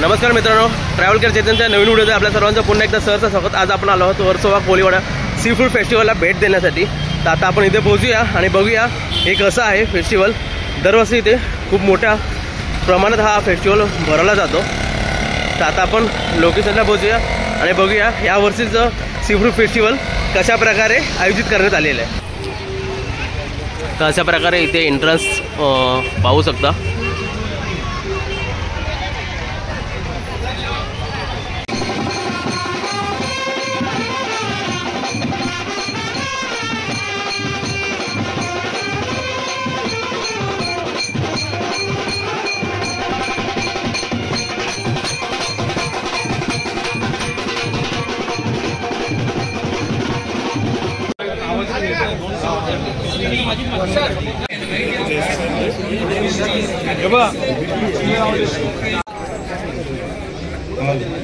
नमस्कार मित्रांनो, travel care चेतनच्या नवीन व्हिडिओमध्ये आपल्या सर्वांचं पुन्हा एकदा सहर्ष स्वागत। आज आपण आलो आहोत वर्सोवा कोळीवाडा सी फूड फेस्टिवलला भेट देण्यासाठी। तर आता आपण इथे पोहोचूया आणि बघूया हे कसं आहे फेस्टिवल। दरवर्षी इथे खूप मोठ्या प्रमाणात हा फेस्टिवल भरवला जातो। तर आता आपण लोकेशनला पोहोचूया आणि बघूया या वर्षीचं सी फूड फेस्टिवल कशा प्रकारे आयोजित करण्यात आलेलं आहे। तर अशा प्रकारे इथे एंट्रन्स पाहू शकता।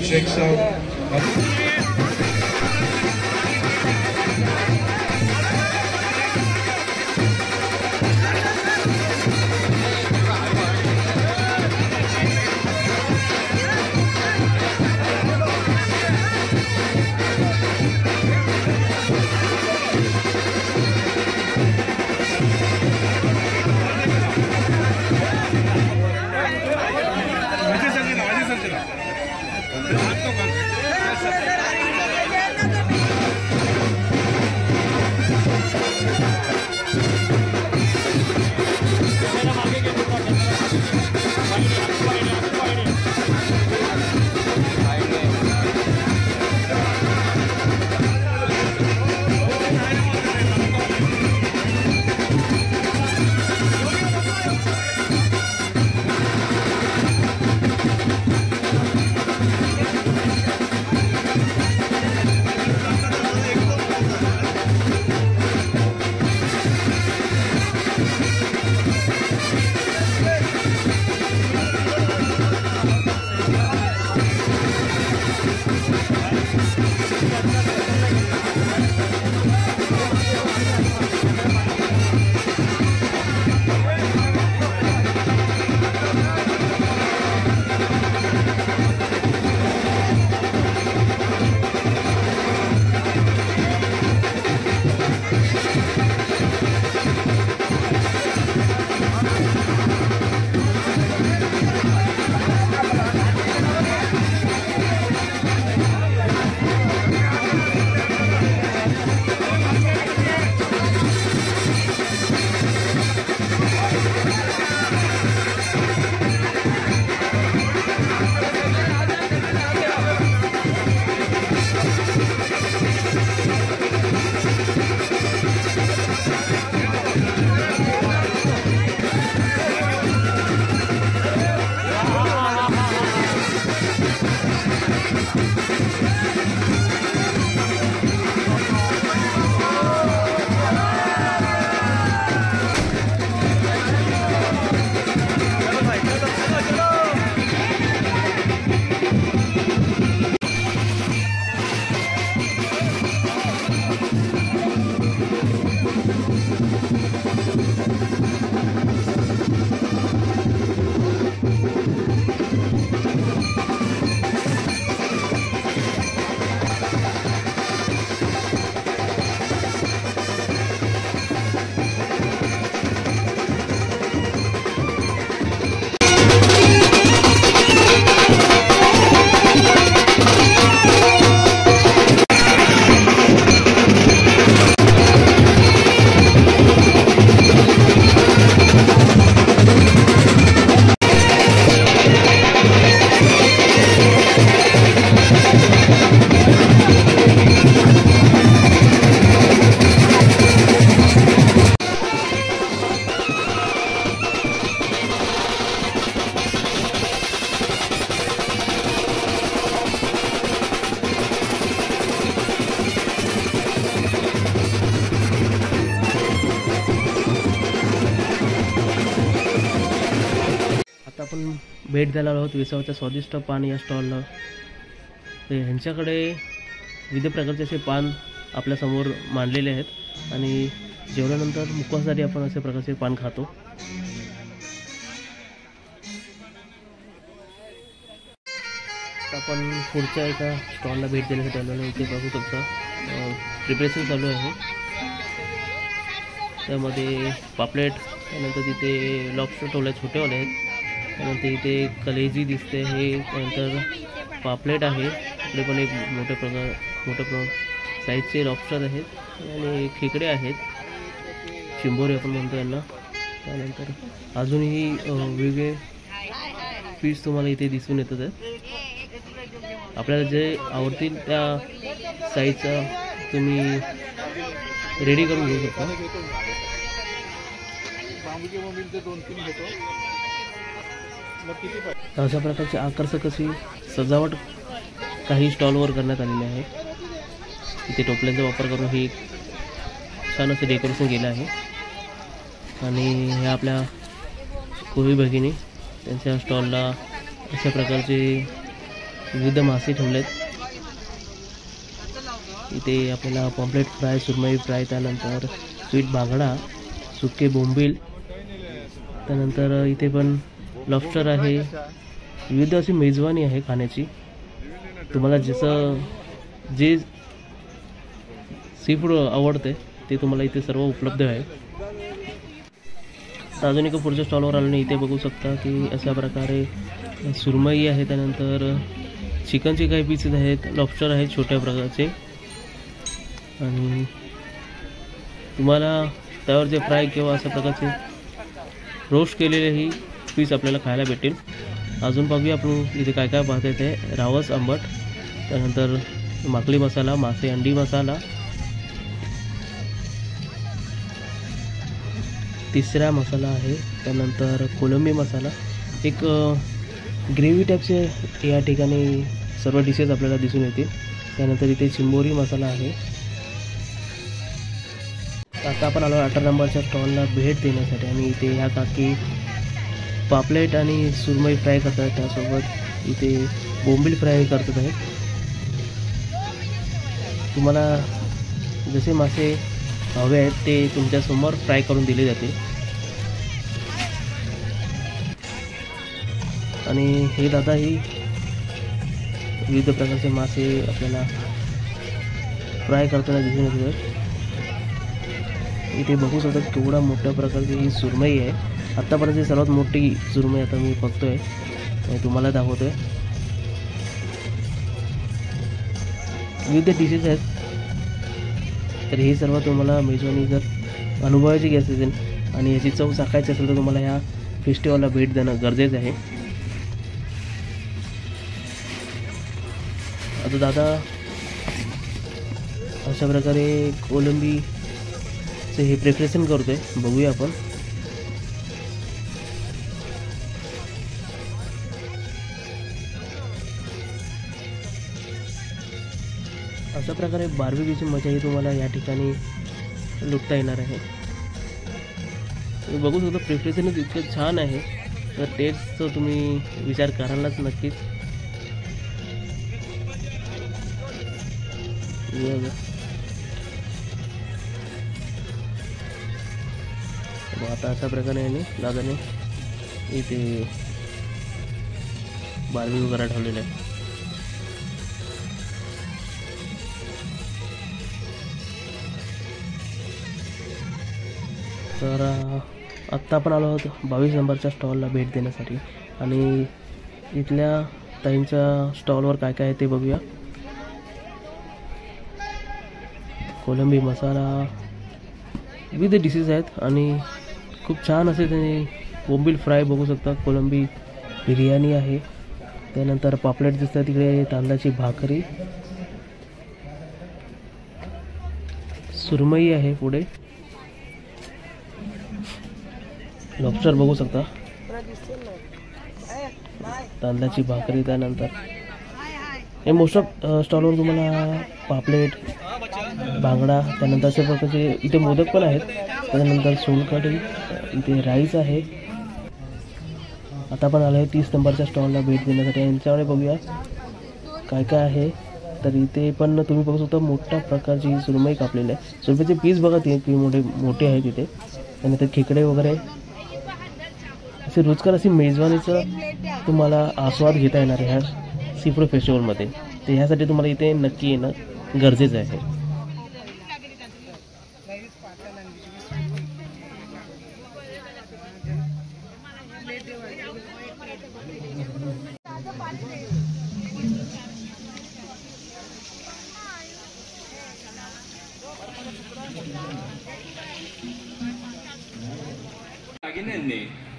Checks out. आपण भेट द्यायला आहोत विसावच्या स्वादिष्ट पान या स्टॉलला। तर ह्यांच्याकडे विविध प्रकारचे असे पान आपल्यासमोर मांडलेले आहेत आणि जेवणानंतर मुखवासासाठी आपण अशा प्रकारचे पान खातो। आपण पुढच्या एका स्टॉलला भेट देण्यासाठी आलो आहे. इथे बघू शकता प्रिपरेशन चालू आहे. त्यामध्ये पापलेट, त्यानंतर तिथे लॉबस्टर ठेवले छोटेवाले आहेत, त्यानंतर इथे कलेजी दिसते हे, त्यानंतर पापलेट आहे. इकडे पण एक मोठ्या साईजचे लॉबस्टर आहेत आणि खेकडे आहेत, चिंबोरी आपण म्हणतो यांना. त्यानंतर अजूनही वेगळे फिश तुम्हाला इथे दिसून येतात. आपल्याला जे आवडतील त्या साईजचा तुम्ही रेडी करून घेऊ शकता. अशा प्रकारची आकर्षक अशी सजावट काही स्टॉलवर करण्यात आलेली आहे. इथे टोपल्यांचा वापर करून ही छान असं डेकोरेशन केलं आहे. आणि ह्या आपल्या कोळी भगिनी त्यांच्या स्टॉलला अशा प्रकारचे विविध मासे ठेवलेत. इथे आपल्याला पॉम्पलेट फ्राय, सुरमई फ्राय, त्यानंतर स्वीट बांगडा, सुके बोंबील, त्यानंतर इथे पण लॉबस्टर आहे. विविध अशी मेजवानी आहे खाण्याची. तुम्हाला जे सी फूड आवडते ते तुम्हाला इथे सर्व उपलब्ध आहे. अजून एका पुढच्या स्टॉलवर आलो नाही. इथे बघू शकता की अशा प्रकारे सुरमई आहे, त्यानंतर चिकनचे काही पीसेस आहेत, लॉबस्टर आहेत छोट्या प्रकारचे, आणि तुम्हाला त्यावर जे फ्राय किंवा अशा प्रकारचे रोस्ट केलेलेही पीस आपल्याला खायला भेटेल. अजून बघूया आपण इथे काय काय पाहता येते. रावस आंबट, त्यानंतर माकली मसाला, मासे अंडी मसाला, तिसरा मसाला आहे, त्यानंतर कोलंबी मसाला, एक ग्रेव्ही टाईपचे या ठिकाणी सर्व डिशेस आपल्याला दिसून येतील. त्यानंतर इथे चिंबोरी मसाला आहे. आता आपण आलो 18 नंबरच्या स्टॉलला भेट देण्यासाठी, आणि इथे ह्या काकी पापलेट आणि सुरमई फ्राय करतात, त्यासोबत इथे बोंबील फ्राय करतात आहेत. तुम्हाला जसे मासे हवे आहेत ते तुमच्यासमोर फ्राय करून दिले जाते. आणि हे दादाही विविध प्रकारचे मासे आपल्याला फ्राय करताना दिसून येतात. इथे बघू शकता केवढा मोठ्या प्रकारची ही सुरमई आहे. आत्तापर्यंत सर्वात मोठी सुरमई आता मी बघतोय आणि तुम्हाला दाखवतोय. विविध डिशेस आहेत, तर हे सर्व तुम्हाला मेजवानी जर अनुभवायची घ्यायची असेल आणि याची चव चाखायची असेल तर तुम्हाला ह्या फेस्टिवलला भेट देणं गरजेचं आहे. आता दादा अशा प्रकारे कोलंबीचे हे प्रिपरेशन करतोय, बघूया आपण. अशा प्रकारे बार्बेक्यूची मजा ही तुम्हाला या ठिकाणी लुटता येणार आहे. बघू शकता प्रिपरेशनच इतकं छान आहे, तर टेस्टचा तुम्ही विचार करायलाच नक्कीच. आता अशा प्रकारे आहे दादाने इथे बार्बेक्यू करायला ठेवलेलं आहे. तर आत्ता आपण आलो आहोत 22 नंबरच्या स्टॉलला भेट देण्यासाठी, आणि इथल्या ताईंच्या स्टॉलवर काय काय आहे ते बघूया. कोलंबी मसाला, विविध डिशेस आहेत आणि खूप छान असे त्यांनी बोंबील फ्राय बघू शकता. कोलंबी बिर्याणी आहे, त्यानंतर पापलेट दिसतात तिकडे, तांदळाची भाकरी, सुरमई आहे, पुढे लॉबस्टर बघू शकता, तांदळाची भाकरी. त्यानंतर हे मोस्ट ऑफ स्टॉलवर तुम्हाला पापलेट, बांगडा, त्यानंतर अशा प्रकारचे इथे मोदक पण आहेत, त्यानंतर सोलकढी, इथे राईस आहे. आता पण आलं आहे 30 नंबरच्या स्टॉलला भेट देण्यासाठी. यांच्याकडे बघूया काय काय आहे. तर इथे पण तुम्ही बघू शकता मोठ्या प्रकारची सुरमई कापलेली आहे. सुरमईचे पीस बघा ते मोठे आहेत इथे. त्यानंतर खेकडे वगैरे, असे रुचकर अशी मेजवानीचं तुम्हाला आस्वाद घेता येणार ह्या सी फूड फेस्टिवलमध्ये. तर ह्यासाठी तुम्हाला इथे नक्की येणं गरजेचं आहे.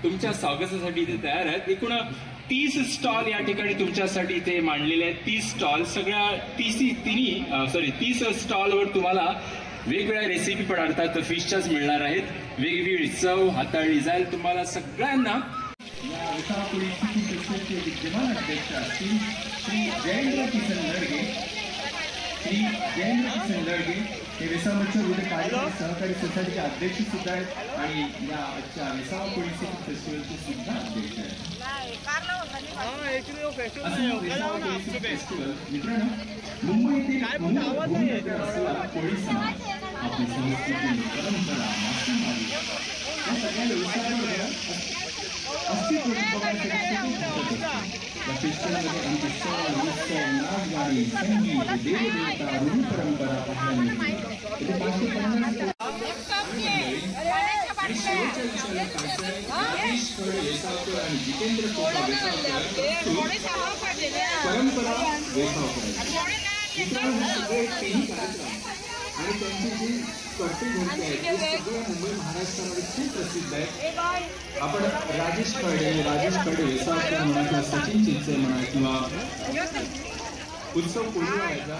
तुमच्या स्वागतासाठी इथे तयार आहेत. एकूण 30 स्टॉल या ठिकाणी तुमच्यासाठी इथे मांडलेले आहेत. 30 स्टॉल सगळ्या 30 स्टॉलवर तुम्हाला वेगवेगळ्या रेसिपी पण अर्थात फिशच्याच मिळणार आहेत. वेगवेगळी चव हाताळली जाईल तुम्हाला सगळ्यांना. या विसावपुरी विद्यमान अध्यक्ष असतील श्री जयेंद्र किसन लडगे. हे विसावच्या विविध कार्यक्रम सहकारी सोसायटीचे अध्यक्ष सुद्धा आहेत आणि या आजच्या विसावपुरी फेस्टिवलचे सुद्धा अध्यक्ष आहेत. मित्रांनो, मुंबईतील कोळी समाज आपली संस्कृती, परंपरा, मासेमारी या सगळ्या व्यवसायावर अस्तित्व या फेस्टिवलमध्ये आमचे सण, उत्सव, नाचगाणी, संगीत, देवदेवता, रूढी परंपरा पाहायला मिळते. इथे 550 शेवटच्या दिवसाला राजेश खडे वेसावकर आणि जितेंद्र कोका परंपरा वेसावकर. मित्रांनो, हे सगळे तिन्ही कार्यक्रम आणि त्यांचे जे स्पर्धे घडते आहेत ते सगळं मुंबई महाराष्ट्रामध्ये खूप प्रसिद्ध आहेत. आपण राजेश खडे वेसावकर म्हणा किंवा सचिन चिंचे म्हणा किंवा उत्सव कोळीवाड्याचा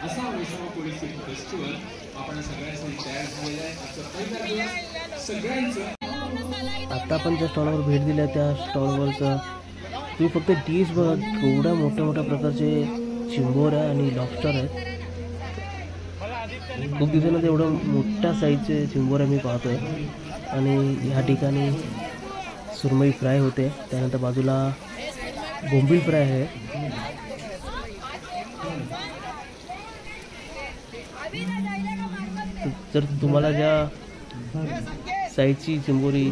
असा वेसाव कोळी फेस्टिवल आपण सगळ्यांसाठी तयार झालेला आहे. आजचा पहिला दिवस सगळ्यांचं. आता आपण ज्या स्टॉलवर भेट दिल्या त्या स्टॉलवरचं तुम्ही फक्त डिश बघा. केवढ्या मोठ्या मोठ्या प्रकारचे चिंबोऱ्या आणि लॉबस्टर आहेत. खूप दिवसांमध्ये एवढं मोठ्या साईजचे चिंबोऱ्या मी पाहतोय. आणि ह्या ठिकाणी सुरमई फ्राय होते. त्यानंतर बाजूला बोंबील फ्राय आहे. जर तुम्हाला ज्या साईजची चिंबोरी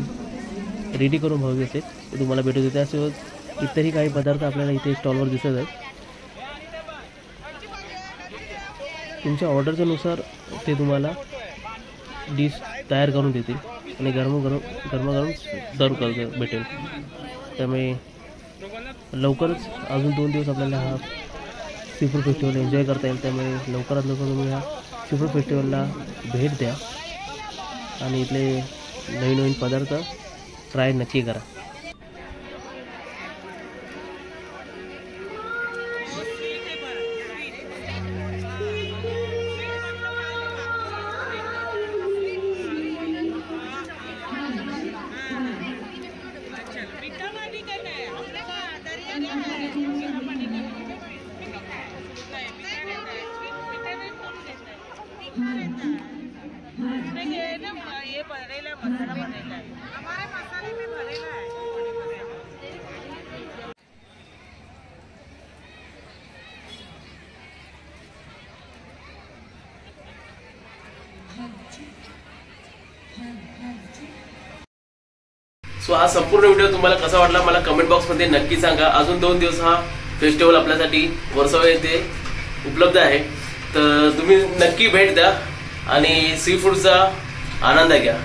रेडी करून हवी असेल तर तुम्हाला भेटू देते. त्यासोबत इतरही काही पदार्थ आपल्याला इथे स्टॉलवर दिसत आहेत. तुमच्या ऑर्डरच्या नुसार ते तुम्हाला डिश तयार करून देतील आणि गरमागरम सर्व करतो भेटेल. त्यामुळे लवकरच अजून 2 दिवस आपल्याला हा सी फूड फेस्टिवल एन्जॉय करता येईल. त्यामुळे लवकरात लवकर तुम्ही ह्या सी फूड फेस्टिवलला भेट द्या आणि इथले नवीन पदार्थ ट्राय नक्की करा. ये भरेला मसाला भरेला है, हमारे मसाले में भरेला है. सो हा संपूर्ण व्हिडिओ तुम्हाला कसा वाटला मला कमेंट बॉक्समध्ये नक्की सांगा. अजून 2 दिवस हा फेस्टिवल आपल्यासाठी वर्सोवा येथे उपलब्ध आहे. तर तुम्ही नक्की भेट द्या आणि सी फूडचा आनंद घ्या.